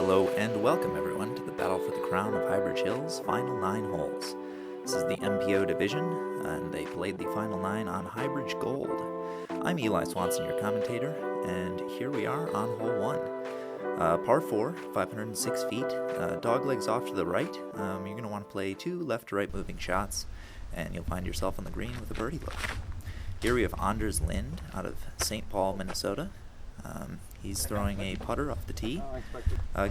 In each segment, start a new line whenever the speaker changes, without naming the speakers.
Hello and welcome everyone to the Battle for the Crown of Highbridge Hills final 9 holes. This is the MPO division and they played the final 9 on Highbridge Gold. I'm Eli Swanson, your commentator, and here we are on hole 1. Par 4, 506 feet, dog legs off to the right. You're going to want to play 2 left to right moving shots and you'll find yourself on the green with a birdie look. Here we have Anders Lind out of St. Paul, Minnesota. He's throwing a putter off the tee.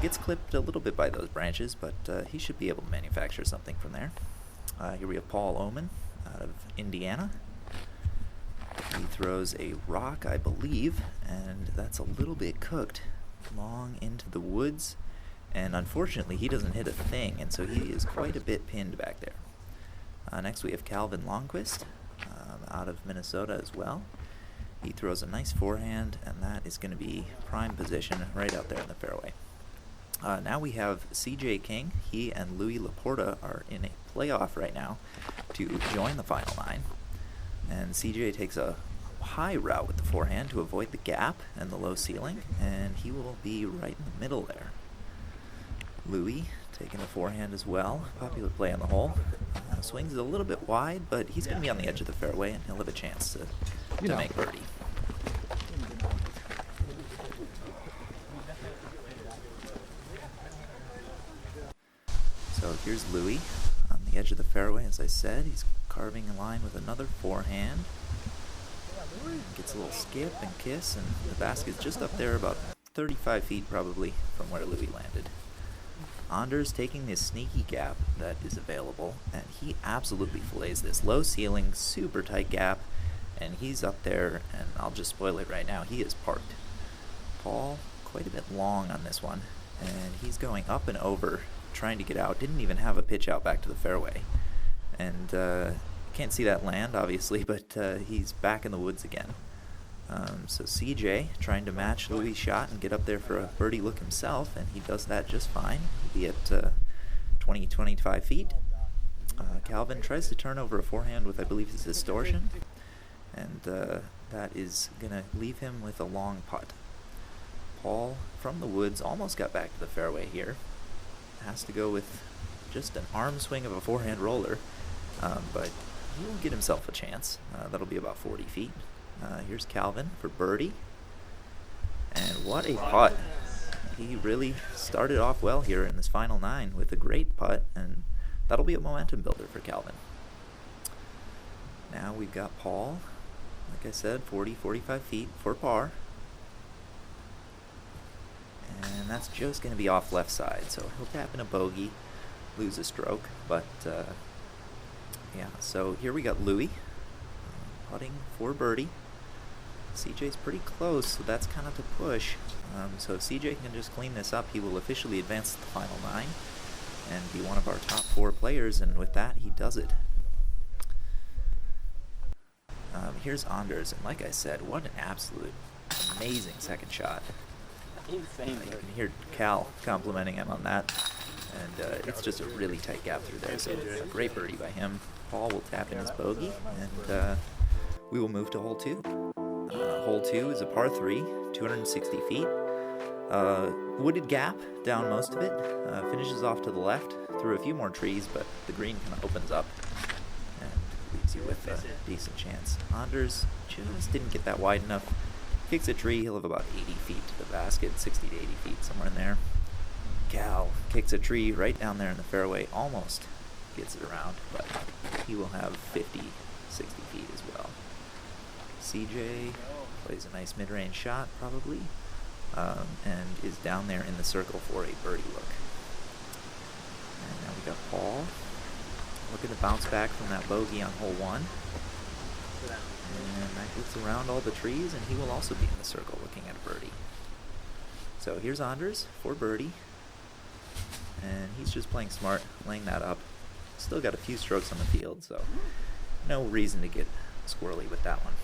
Gets clipped a little bit by those branches, but he should be able to manufacture something from there. Here we have Paul Oman out of Indiana. He throws a rock, I believe, and that's a little bit cooked long into the woods. And unfortunately, he doesn't hit a thing, and so he is quite a bit pinned back there. Next we have Lonnquist out of Minnesota as well. He throws a nice forehand, and that is going to be prime position right out there in the fairway. Now we have CJ King. He and LaPorta are in a playoff right now to join the final 9. And CJ takes a high route with the forehand to avoid the gap and the low ceiling, and he will be right in the middle there. Louis taking a forehand as well. Popular play on the hole. Swings it a little bit wide, but he's going to be on the edge of the fairway, and he'll have a chance to make birdie. So here's Louis on the edge of the fairway. As I said, he's carving a line with another forehand. Gets a little skip and kiss, and the basket's just up there about 35 feet probably from where Louis landed. Anders taking this sneaky gap that is available, and he absolutely fillets this. Low ceiling, super tight gap, and he's up there, and I'll just spoil it right now, he is parked. Paul, quite a bit long on this one, and he's going up and over, trying to get out. Didn't even have a pitch out back to the fairway. And can't see that land, obviously, but he's back in the woods again. So CJ trying to match Louis' shot and get up there for a birdie look himself, and he does that just fine. He'll be at 20-25 feet. Calvin tries to turn over a forehand with, I believe, his distortion, and that is going to leave him with a long putt. Paul, from the woods, almost got back to the fairway here. Has to go with just an arm swing of a forehand roller, but he'll get himself a chance. That'll be about 40 feet. Here's Calvin for birdie, and what a putt. He really started off well here in this final 9 with a great putt, and that'll be a momentum builder for Calvin. Now we've got Paul, like I said, 40-45 feet for par, and that's just going to be off left side, so he'll tap in a bogey, lose a stroke, but yeah, so here we got Louis putting for birdie. CJ's pretty close, so that's kind of to push. So if CJ can just clean this up, he will officially advance to the final 9 and be one of our top 4 players, and with that, he does it. Here's Anders, and like I said, what an absolute amazing second shot.
Insane.
You can hear Cal complimenting him on that, and it's just a really tight gap through there, so a great birdie by him. Paul will tap in his bogey, and we will move to hole 2. Hole 2 is a par 3, 260 feet. Wooded gap down most of it. Finishes off to the left through a few more trees, but the green kind of opens up and leaves you with a decent chance. Anders just didn't get that wide enough. Kicks a tree, he'll have about 80 feet to the basket, 60 to 80 feet, somewhere in there. Cal kicks a tree right down there in the fairway, almost gets it around, but he will have 50, 60 feet as well. CJ plays a nice mid-range shot, probably, and is down there in the circle for a birdie look. And now we got Paul looking to bounce back from that bogey on hole 1. And that gets around all the trees, and he will also be in the circle looking at a birdie. So here's Anders for birdie, and he's just playing smart, laying that up. Still got a few strokes on the field, so no reason to get squirrely with that one.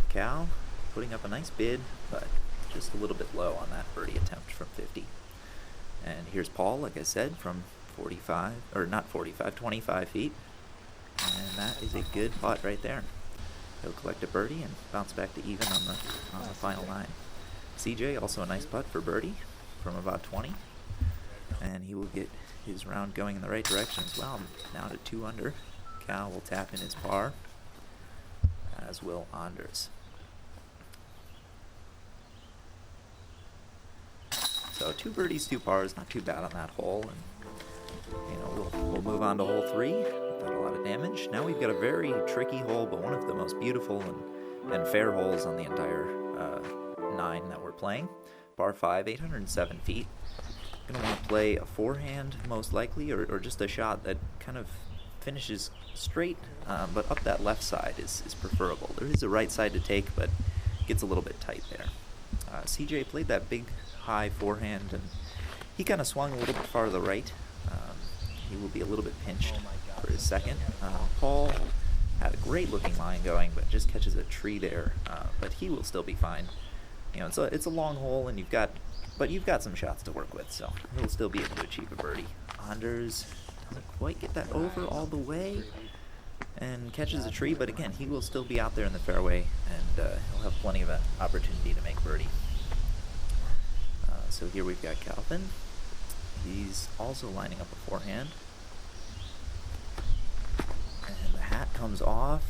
Cal putting up a nice bid, but just a little bit low on that birdie attempt from 50. And here's Paul, like I said, from 25 feet. And that is a good putt right there. He'll collect a birdie and bounce back to even on the final 9. CJ, also a nice putt for birdie from about 20. And he will get his round going in the right direction as well. Now to 2 under. Cal will tap in his par, as will Anders. So 2 birdies, 2 pars, not too bad on that hole. And you know, we'll move on to hole 3 without a lot of damage. Now we've got a very tricky hole, but one of the most beautiful and fair holes on the entire 9 that we're playing. Par 5, 807 feet. Going to want to play a forehand most likely, or just a shot that kind of finishes straight, but up that left side is preferable. There is a right side to take, but gets a little bit tight there. CJ played that big high forehand, and he kind of swung a little bit far to the right. He will be a little bit pinched for his second. Paul had a great looking line going, but just catches a tree there, but he will still be fine. You know, it's a long hole, and you've got some shots to work with, so he'll still be able to achieve a birdie. Anders doesn't quite get that over all the way and catches a tree, but again, he will still be out there in the fairway, and he'll have plenty of an opportunity to make birdie. So here we've got Calvin. He's also lining up a forehand. And the hat comes off,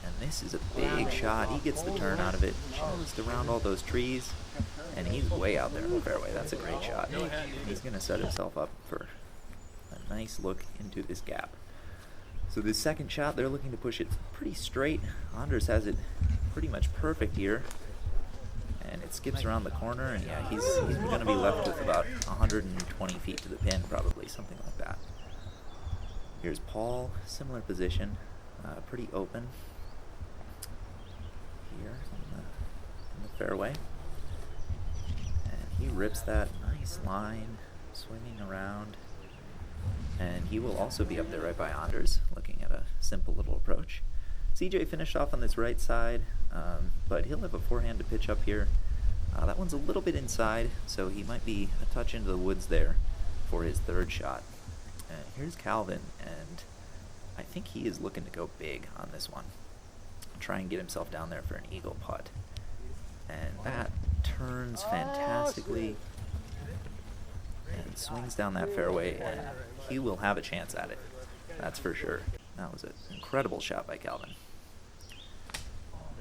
and this is a big shot. He gets the turn out of it, just around all those trees, and he's way out there in the fairway. That's a great shot. He's going to set himself up for a nice look into this gap. So this second shot, they're looking to push it pretty straight. Anders has it pretty much perfect here, and it skips around the corner, and yeah, he's going to be left with about 120 feet to the pin, probably, something like that. Here's Paul, similar position, pretty open here in the fairway. And he rips that nice line, swinging around. And he will also be up there right by Anders, looking at a simple little approach. CJ finished off on this right side, but he'll have a forehand to pitch up here. That one's a little bit inside, so he might be a touch into the woods there for his third shot. And here's Calvin, and I think he is looking to go big on this one. Try and get himself down there for an eagle putt. And that turns fantastically and swings down that fairway, and he will have a chance at it. That's for sure. That was an incredible shot by Calvin.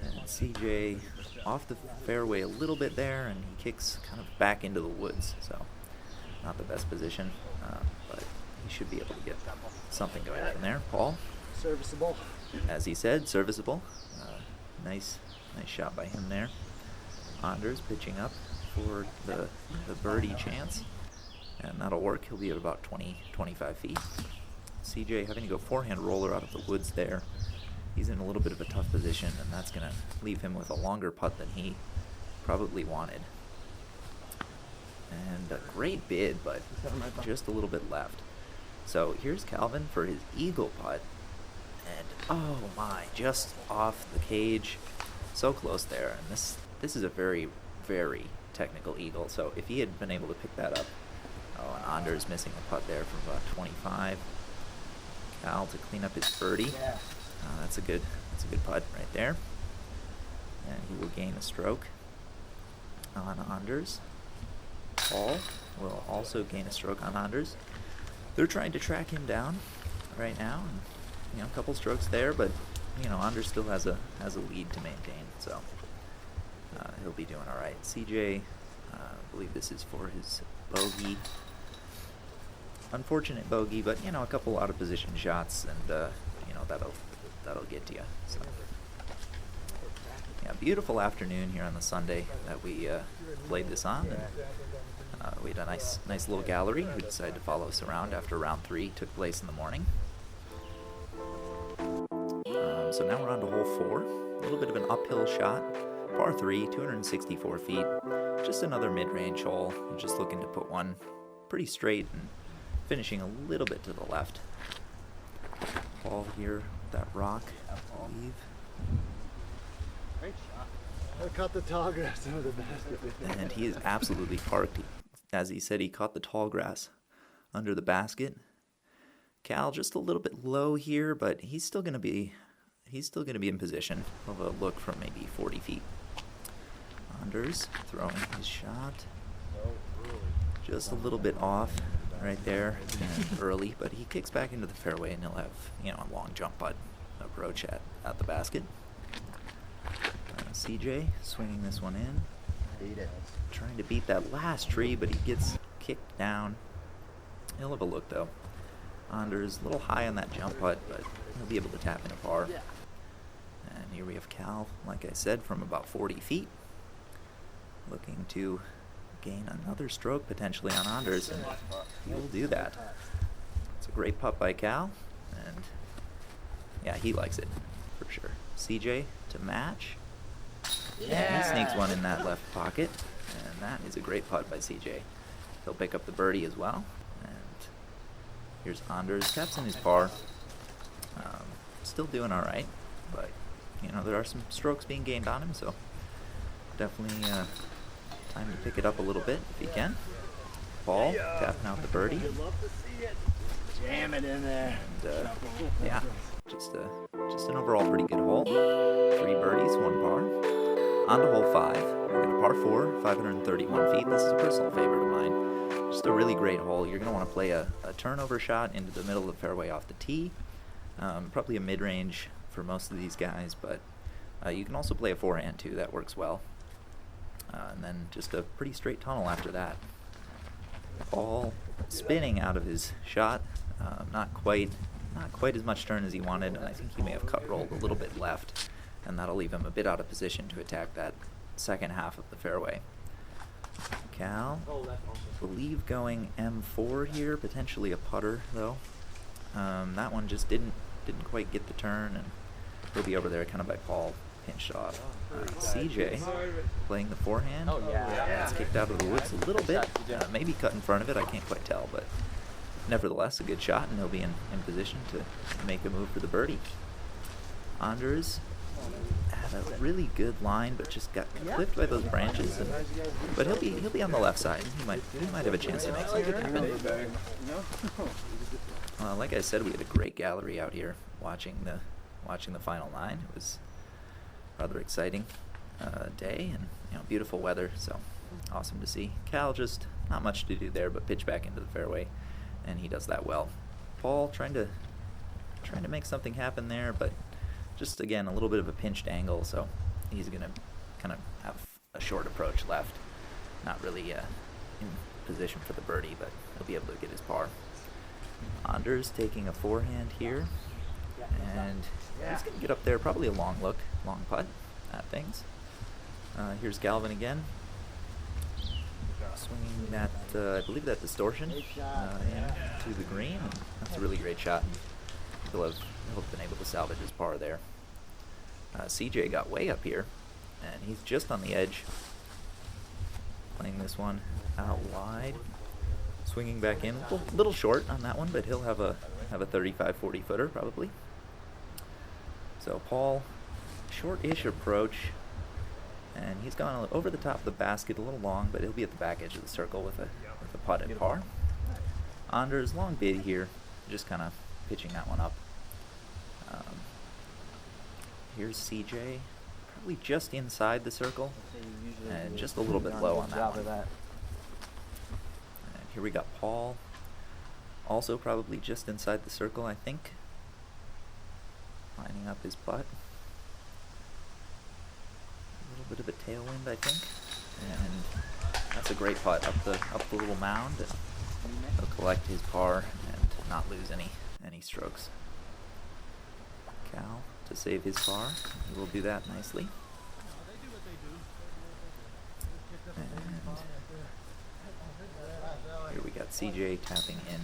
And CJ off the fairway a little bit there, and he kicks kind of back into the woods, so not the best position, but he should be able to get something going from there. Paul?
Serviceable.
As he said, serviceable. Nice shot by him there. Anders pitching up for the birdie chance, and that'll work. He'll be at about 25 feet. CJ having to go forehand roller out of the woods there. He's in a little bit of a tough position, and that's going to leave him with a longer putt than he probably wanted. And a great bid, but just a little bit left. So here's Calvin for his eagle putt. And oh my, just off the cage. So close there. And this is a very, very technical eagle. So if he had been able to pick that up. Oh, and Anders missing a putt there from about 25. Cal to clean up his birdie. That's a good putt right there. And he will gain a stroke on Anders. Paul will also gain a stroke on Anders. They're trying to track him down right now. And, you know, a couple strokes there, but you know, Anders still has a lead to maintain, so he'll be doing all right. CJ, I believe this is for his bogey. Unfortunate bogey, but you know, a couple out of position shots, and you know, that'll get to you. So yeah, beautiful afternoon here on the Sunday that we played this on. And, we had a nice little gallery who decided to follow us around after round 3 took place in the morning. So now we're on to hole 4. A little bit of an uphill shot. Par 3, 264 feet. Just another mid-range hole. I'm just looking to put one pretty straight and finishing a little bit to the left. Ball here, that rock, I believe.
Great shot. I caught the tall grass under the basket.
And he is absolutely parked. As he said, he caught the tall grass under the basket. Cal just a little bit low here, but he's still going to be in position. Of a look from maybe 40 feet. Anders throwing his shot. Just a little bit off right there and early, but he kicks back into the fairway and he'll have, a long jump putt approach at the basket. CJ swinging this one in.
Beat it.
Trying to beat that last tree, but he gets kicked down. He'll have a look though. Anders a little high on that jump putt, but he'll be able to tap in a par. And here we have Cal, like I said, from about 40 feet. Looking to gain another stroke potentially on Anders, and he will do that. It's a great putt by Cal, and yeah, he likes it for sure. CJ to match. Yeah. He sneaks one in that left pocket, and that is a great putt by CJ. He'll pick up the birdie as well. And here's Anders, taps in his par. Still doing all right, but there are some strokes being gained on him, so definitely time to pick it up a little bit if he can. Paul tapping out the birdie.
Jam it in there.
And yeah, just an overall pretty good hole. 3 birdies, 1 par. On to hole 5. We're going to par 4, 531 feet. This is a personal favorite of mine. Just a really great hole. You're going to want to play a turnover shot into the middle of the fairway off the tee. Probably a mid-range for most of these guys, but you can also play a forehand too. That works well. And then just a pretty straight tunnel after that. Paul spinning out of his shot. Not quite as much turn as he wanted, and I think he may have cut rolled a little bit left, and that'll leave him a bit out of position to attack that second half of the fairway. Cal, I believe going M4 here, potentially a putter though. That one just didn't quite get the turn, and he'll be over there kind of by Paul, pinched off. CJ playing the forehand. It's kicked out of the woods a little bit, maybe cut in front of it, I can't quite tell, but nevertheless a good shot, and he'll be in position to make a move for the birdie. Anders had a really good line, but just got clipped by those branches. But he'll be on the left side. He might have a chance to make something happen. Like I said, we had a great gallery out here watching the final 9. It was rather exciting day, and beautiful weather, so awesome to see. Cal just not much to do there, but pitch back into the fairway, and he does that well. Paul trying to make something happen there, but just again a little bit of a pinched angle, so he's gonna kind of have a short approach left, not really in position for the birdie, but he'll be able to get his par. Anders taking a forehand here, and he's gonna get up there, probably a long putt at things. Here's Galvin again, swinging that I believe that distortion into the green, and that's a really great shot. He'll have been able to salvage his par there. CJ got way up here, and he's just on the edge, playing this one out wide, swinging back in, a little short on that one, but he'll have a 35-40 footer probably. So Paul, short-ish approach, and he's gone over the top of the basket, a little long, but he'll be at the back edge of the circle with a putt at par. Anders, long bid here, just kind of pitching that one up. Here's CJ, probably just inside the circle, and just a little bit low on that one. And here we got Paul, also probably just inside the circle, I think, lining up his putt. A little bit of a tailwind, I think, and that's a great putt up the little mound, and he'll collect his par and not lose any strokes. Cal to save his par. He will do that nicely. And here we got CJ tapping in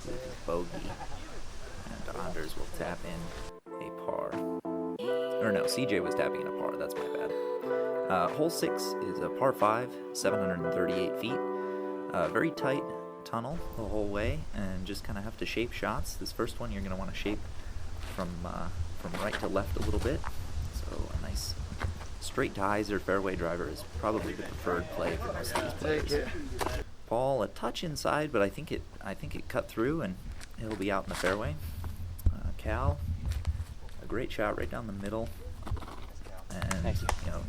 with a bogey, and Anders will tap in a par. Or no, CJ was tapping in a par, that's my bad. Hole 6 is a par 5, 738 feet. Very tight tunnel the whole way, and just kind of have to shape shots. This first one you're going to want to shape from right to left a little bit. So a nice straight to hyzer fairway driver is probably the preferred play for most of these players. Paul a touch inside, but I think it cut through, and he'll be out in the fairway. Cal, a great shot right down the middle, and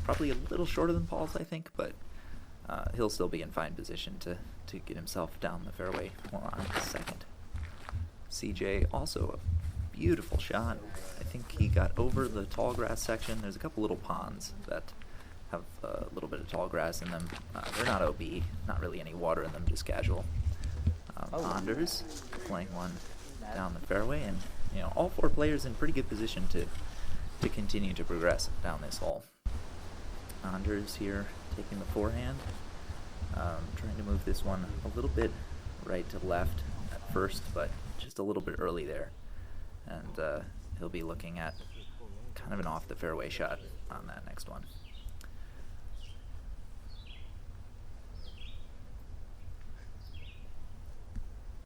probably a little shorter than Paul's, I think, but he'll still be in fine position to get himself down the fairway on his second. CJ, also a beautiful shot. I think he got over the tall grass section. There's a couple little ponds that have a little bit of tall grass in them. They're not OB, not really any water in them, just casual. Anders playing one down the fairway, and all four players in pretty good position to continue to progress down this hole. Anders here taking the forehand, trying to move this one a little bit right to left at first, but just a little bit early there, and he'll be looking at kind of an off the fairway shot on that next one.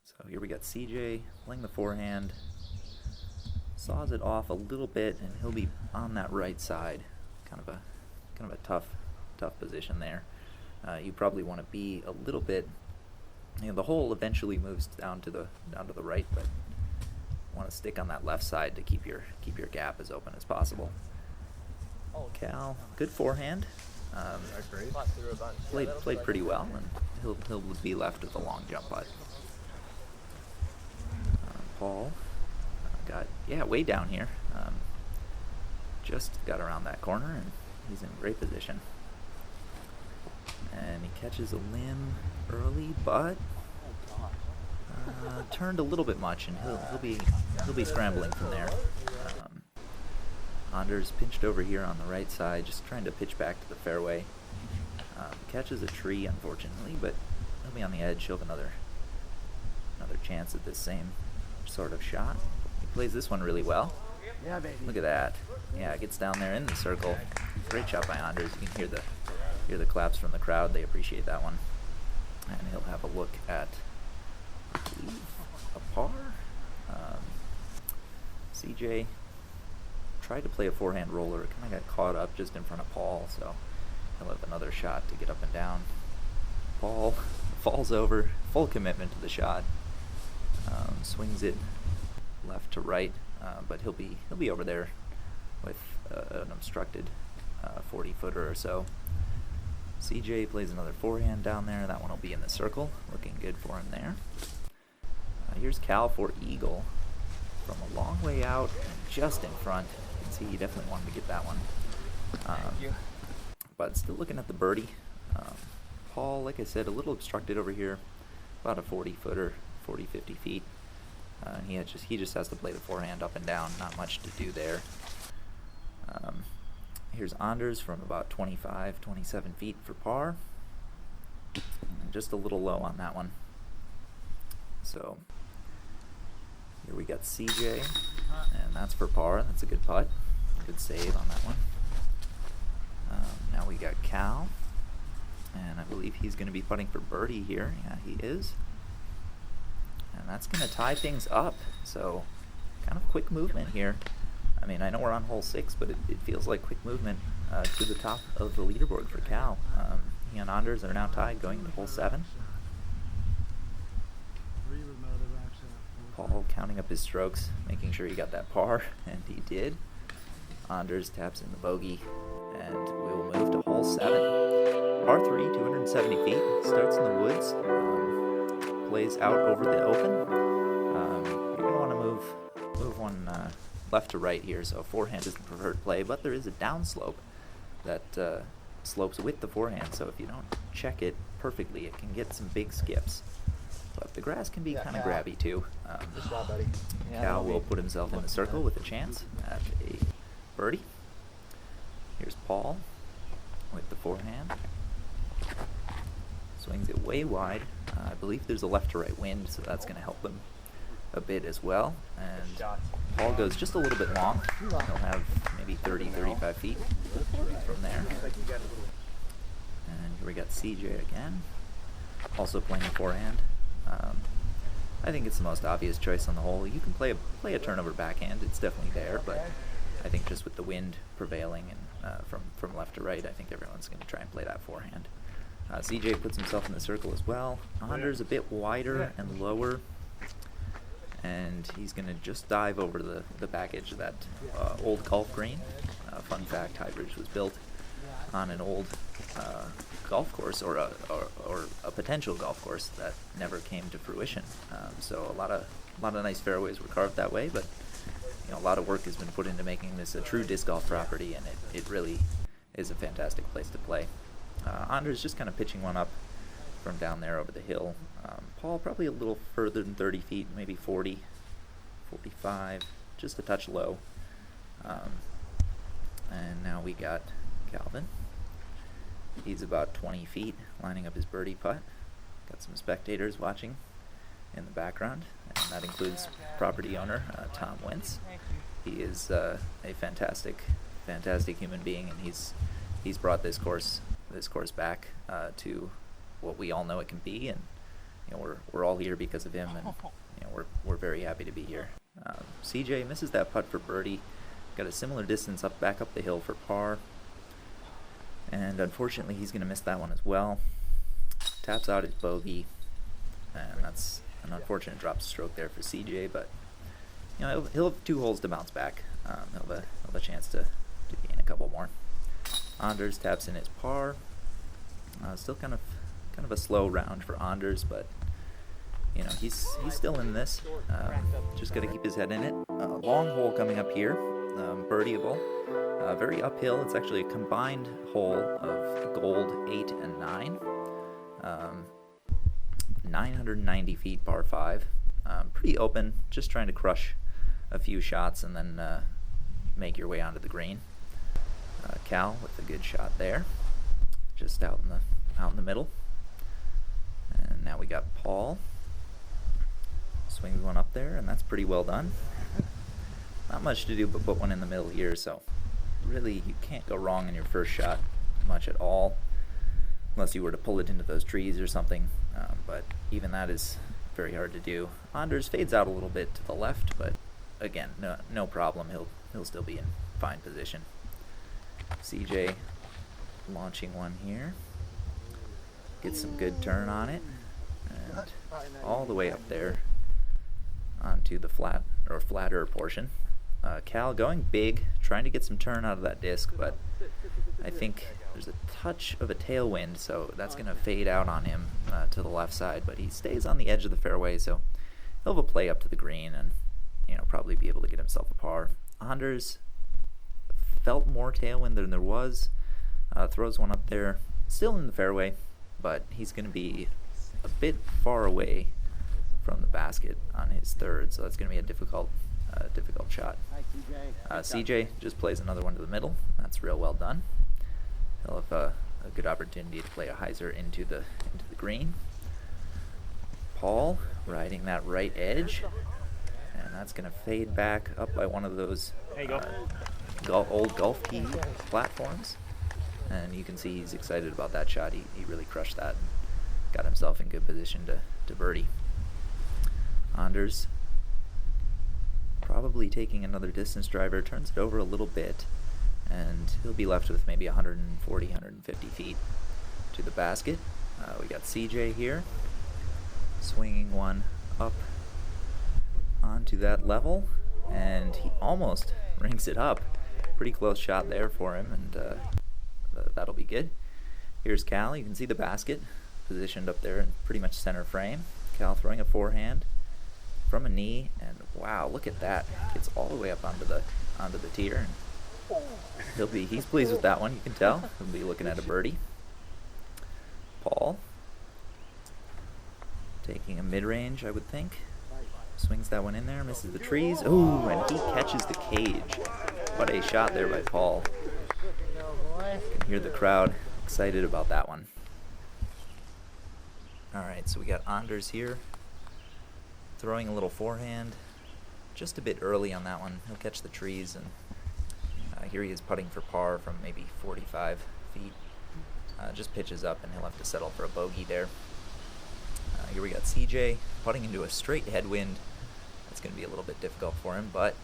So here we got CJ playing the forehand, saws it off a little bit, and he'll be on that right side. Kind of a tough position there. You probably want to be a little bit. The hole eventually moves down to the right, but you want to stick on that left side to keep your gap as open as possible. Cal, good forehand. Played pretty well, and he'll be left with a long jump putt. Paul got way down here. Just got around that corner, and he's in great position. And he catches a limb early, but turned a little bit much, and he'll be scrambling from there. Anders pinched over here on the right side, just trying to pitch back to the fairway. Catches a tree, unfortunately, but he'll be on the edge. He'll have another chance at this same sort of shot. He plays this one really well.
Yeah, baby.
Look at that. Yeah, gets down there in the circle. Great shot by Anders. You can hear the claps from the crowd. They appreciate that one. And he'll have a look at, I believe, a par. CJ tried to play a forehand roller. It kind of got caught up just in front of Paul, so he'll have another shot to get up and down. Paul falls over, full commitment to the shot. Swings it left to right, but he'll be over there with an obstructed 40-footer or so. CJ plays another forehand down there. That one will be in the circle. Looking good for him there. Here's Cal for eagle from a long way out and just in front. You can see he definitely wanted to get that one. But still looking at the birdie. Paul, like I said, a little obstructed over here. About a 40-footer, 40, 50 feet. And he just has to play the forehand up and down. Not much to do there. Here's Anders from about 25, 27 feet for par. And just a little low on that one. So here we got CJ, and that's for par. That's a good putt. Good save on that one. Now we got Cal, and I believe he's going to be putting for birdie here. Yeah, he is. And that's going to tie things up. So kind of quick movement here. I mean, I know we're on hole 6, but it feels like quick movement to the top of the leaderboard for Cal. He and Anders are now tied going into hole 7. Paul counting up his strokes, making sure he got that par, and he did. Anders taps in the bogey, and we will move to hole 7. Par 3, 270 feet, starts in the woods, plays out over the open. You're going to want to move one left to right here, so forehand is the preferred play, but there is a downslope that slopes with the forehand, so if you don't check it perfectly, it can get some big skips. But the grass can be kind of grabby too.
Good shot, buddy.
Cal will put himself in the circle with a chance at a birdie. Here's Paul with the forehand. Swings it way wide. I believe there's a left to right wind, so that's going to help him a bit as well. And Paul goes just a little bit long. He'll have maybe 30, 35 feet from there. And here we got CJ again, also playing the forehand. I think it's the most obvious choice on the hole. You can play a turnover backhand. It's definitely there, but I think just with the wind prevailing and from left to right, I think everyone's going to try and play that forehand. CJ puts himself in the circle as well. Anders a bit wider and lower, and he's going to just dive over the back edge of that old golf green. Fun fact, Highbridge was built on an old golf course, or a potential golf course that never came to fruition. So a lot of nice fairways were carved that way, but a lot of work has been put into making this a true disc golf property, and it really is a fantastic place to play. Anders just kind of pitching one up from down there over the hill. Paul probably a little further than 30 feet, maybe 40, 45, just a touch low. And now we got Calvin. He's about 20 feet, lining up his birdie putt. Got some spectators watching in the background, and that includes property owner Tom Wentz. He is a fantastic human being, and he's brought this course back to what we all know it can be, and we're all here because of him, and we're very happy to be here. CJ misses that putt for birdie. Got a similar distance back up the hill for par, and unfortunately he's going to miss that one as well. Taps out his bogey, and that's an unfortunate drop stroke there for CJ, but he'll have 2 holes to bounce back. He'll have a chance to gain a couple more. Anders taps in his par. Still kind of a slow round for Anders, but he's still in this. Just got to keep his head in it. Long hole coming up here, birdieable. Very uphill. It's actually a combined hole of Gold 8 and 9. 990 feet, par 5. Pretty open. Just trying to crush a few shots and then make your way onto the green. Cal with a good shot there, just out in the middle. And now we got Paul. Swings one up there, and that's pretty well done. Not much to do but put one in the middle here, so really you can't go wrong in your first shot much at all, unless you were to pull it into those trees or something. But even that is very hard to do. Anders fades out a little bit to the left, but again, no problem. He'll still be in fine position. CJ launching one here. Gets some good turn on it, and all the way up there onto the flatter portion. Cal going big, trying to get some turn out of that disc, but I think there's a touch of a tailwind, so that's going to fade out on him to the left side, but he stays on the edge of the fairway, so he'll have a play up to the green and probably be able to get himself a par. Anders felt more tailwind than there was. Throws one up there, still in the fairway, but he's going to be a bit far away from the basket on his third, so that's going to be a difficult shot. CJ just plays another one to the middle. That's real well done. He'll have a good opportunity to play a hyzer into the green. Paul riding that right edge, and that's going to fade back up by one of those old golf tee platforms. And you can see he's excited about that shot. He really crushed that and got himself in good position to birdie. Anders probably taking another distance driver, turns it over a little bit, and he'll be left with maybe 140, 150 feet to the basket. We got CJ here, swinging one up onto that level, and he almost rings it up. Pretty close shot there for him, and that'll be good. Here's Cal. You can see the basket positioned up there in pretty much center frame. Cal throwing a forehand from a knee, and wow, look at that. Gets all the way up onto the tier, and he's pleased with that one, you can tell. He'll be looking at a birdie. Paul taking a mid-range, I would think. Swings that one in there, misses the trees. Ooh, and he catches the cage. What a shot there by Paul. You can hear the crowd excited about that one. Alright, so we got Anders here, throwing a little forehand, just a bit early on that one. He'll catch the trees, and here he is putting for par from maybe 45 feet. Just pitches up, and he'll have to settle for a bogey there. Here we got CJ putting into a straight headwind. That's going to be a little bit difficult for him, but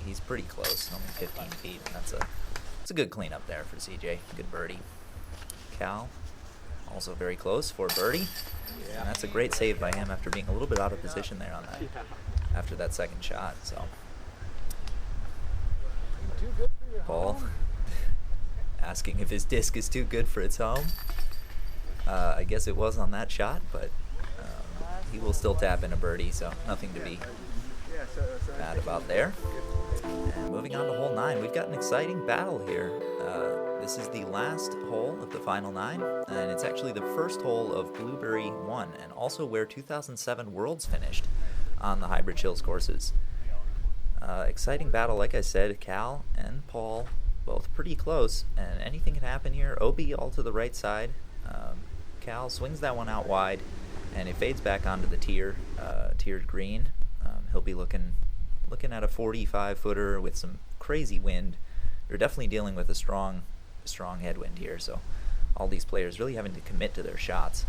he's pretty close, only 15 feet, and that's a good cleanup there for CJ. Good birdie. Cal, also very close for birdie, and that's a great save by him after being a little bit out of position there on that, after that second shot. So Paul asking if his disc is too good for its home. I guess it was on that shot, but he will still tap in a birdie, so nothing to be bad about there. And moving on to hole 9, we've got an exciting battle here. This is the last hole of the final 9, and it's actually the first hole of Blueberry 1, and also where 2007 Worlds finished on the Highbridge Hills courses. Exciting battle, like I said. Cal and Paul both pretty close, and anything can happen here. OB all to the right side. Cal swings that one out wide, and it fades back onto the tiered green. He'll be looking at a 45-footer with some crazy wind. You're definitely dealing with a strong headwind here, so all these players really having to commit to their shots.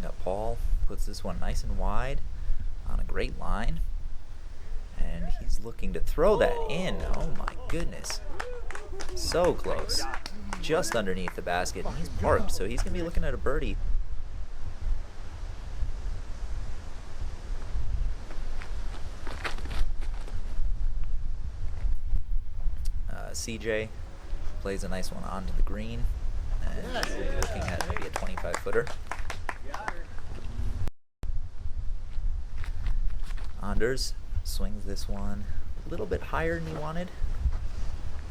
Got Paul puts this one nice and wide on a great line, and he's looking to throw that in. Oh my goodness, so close, just underneath the basket, and he's parked, so he's gonna be looking at a birdie. CJ plays a nice one onto the green, and we'll be looking at maybe a 25-footer. Anders swings this one a little bit higher than he wanted,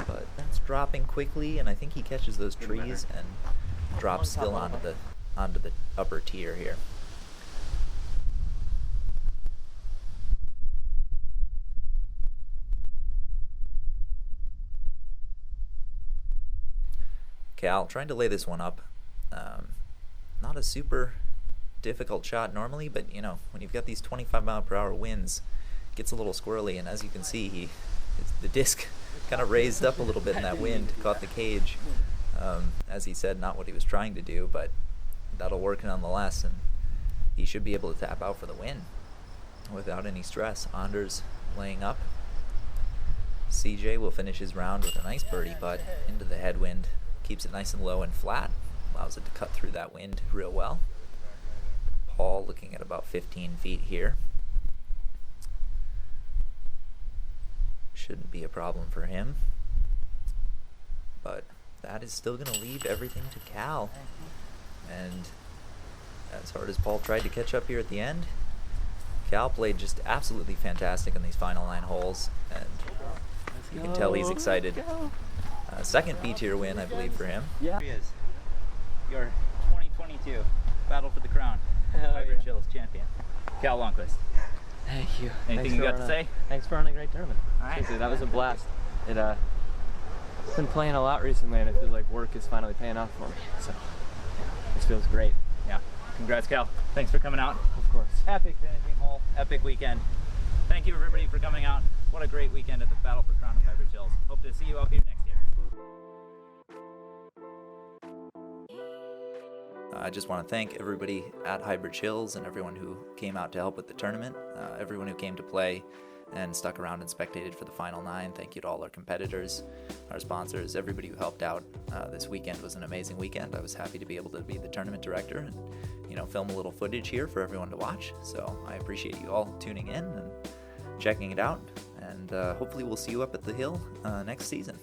but that's dropping quickly, and I think he catches those trees and drops still onto the upper tier here. Cal trying to lay this one up. Not a super difficult shot normally, but you know, when you've got these 25-mile-per-hour winds, it gets a little squirrely, and as you can see, the disc kind of raised up a little bit in that wind, caught the cage. As he said, not what he was trying to do, but that'll work nonetheless, and he should be able to tap out for the win without any stress. Anders laying up. CJ will finish his round with a nice birdie putt into the headwind. Keeps it nice and low and flat, allows it to cut through that wind real well. Paul looking at about 15 feet here. Shouldn't be a problem for him, but that is still going to leave everything to Cal. And as hard as Paul tried to catch up here at the end, Cal played just absolutely fantastic in these final 9 holes, and you can tell he's excited. Second B-tier win, I believe, for him.
Yeah. Here he is, your 2022 Battle for the Crown Highbridge Hills champion, Cal Lonnquist.
Thank you.
Anything you got to say?
Thanks for running a great tournament.
All right.
Seriously, that was a blast. It's been playing a lot recently, and it feels like work is finally paying off for me. So, this feels great.
Yeah. Congrats, Cal. Thanks for coming out.
Of course.
Epic finishing hole. Epic weekend. Thank you, everybody, for coming out. What a great weekend at the Battle for Crown of Highbridge Hills. Hope to see you up here next year.
I just want to thank everybody at Highbridge Hills and everyone who came out to help with the tournament, everyone who came to play and stuck around and spectated for the final 9. Thank you to all our competitors, our sponsors, everybody who helped out. This weekend was an amazing weekend. I was happy to be able to be the tournament director and, you know, film a little footage here for everyone to watch. So I appreciate you all tuning in and checking it out, and hopefully we'll see you up at the hill next season.